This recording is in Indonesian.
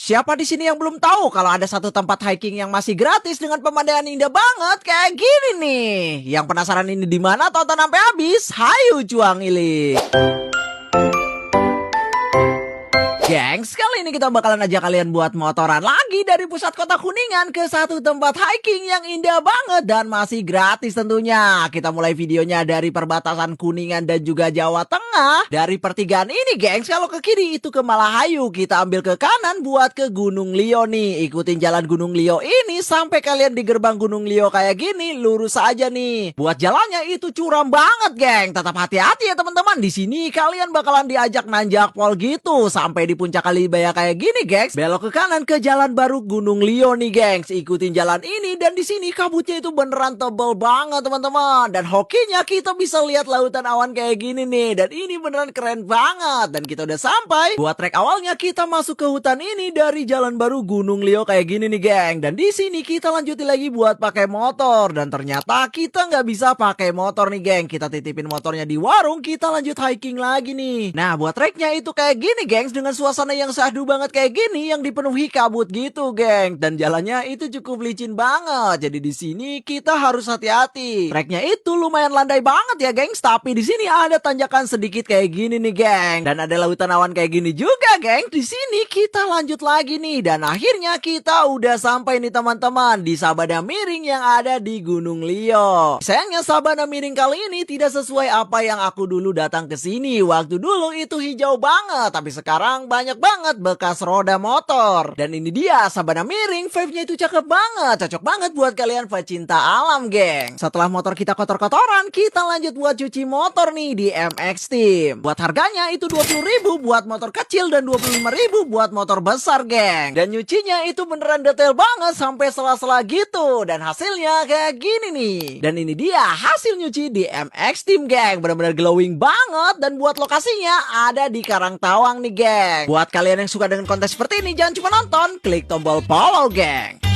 Siapa di sini yang belum tahu kalau ada satu tempat hiking yang masih gratis dengan pemandangan indah banget kayak gini nih? Yang penasaran ini di mana? Tonton sampai habis. Hayu cuang ilik. Gengs, kali ini kita bakalan ajak kalian buat motoran lagi dari pusat kota Kuningan ke satu tempat hiking yang indah banget dan masih gratis tentunya. Kita mulai videonya dari perbatasan Kuningan dan juga Jawa Tengah. Dari pertigaan ini gengs, kalau ke kiri itu ke Malahayu, kita ambil ke kanan buat ke Gunung Lio nih. Ikutin jalan Gunung Lio ini sampai kalian di gerbang Gunung Lio kayak gini, lurus aja nih. Buat jalannya itu curam banget geng, tetap hati-hati ya teman-teman. Di sini kalian bakalan diajak nanjak pol gitu sampai di puncak Kalibaya kayak gini gengs. Belok ke kanan ke jalan baru Gunung Lio nih gengs. Ikutin jalan ini dan di sini kabutnya itu beneran tebel banget teman-teman. Dan hokinya kita bisa lihat lautan awan kayak gini nih. Dan ini beneran keren banget. Dan kita udah sampai. Buat trek awalnya kita masuk ke hutan ini dari jalan baru Gunung Lio kayak gini nih geng. Dan di sini kita lanjutin lagi buat pakai motor. Dan ternyata kita nggak bisa pakai motor nih geng. Kita titipin motornya di warung. Kita lanjut hiking lagi nih. Nah buat treknya itu kayak gini gengs, dengan suasana yang syahdu banget kayak gini yang dipenuhi kabut gitu, geng. Dan jalannya itu cukup licin banget. Jadi di sini kita harus hati-hati. Treknya itu lumayan landai banget ya, gengs. Tapi di sini ada tanjakan sedikit kayak gini nih, geng. Dan ada lautan awan kayak gini juga, geng. Di sini kita lanjut lagi nih dan akhirnya kita udah sampai nih teman-teman di Sabana Miring yang ada di Gunung Lio. Sayangnya Sabana Miring kali ini tidak sesuai apa yang aku dulu datang ke sini. Waktu dulu itu hijau banget, tapi sekarang banyak banget bekas roda motor. Dan ini dia Sabana Miring, vibe-nya itu cakep banget. Cocok banget buat kalian pecinta alam, geng. Setelah motor kita kotor-kotoran, kita lanjut buat cuci motor nih di MX Team. Buat harganya itu 20.000 buat motor kecil dan 25.000 buat motor besar, geng. Dan nyucinya itu beneran detail banget sampai sela-sela gitu. Dan hasilnya kayak gini nih. Dan ini dia hasil nyuci di MX Team, geng. Bener-bener glowing banget. Dan buat lokasinya ada di Karangtawang nih, geng. Buat kalian yang suka dengan konten seperti ini, jangan cuma nonton, klik tombol follow, geng.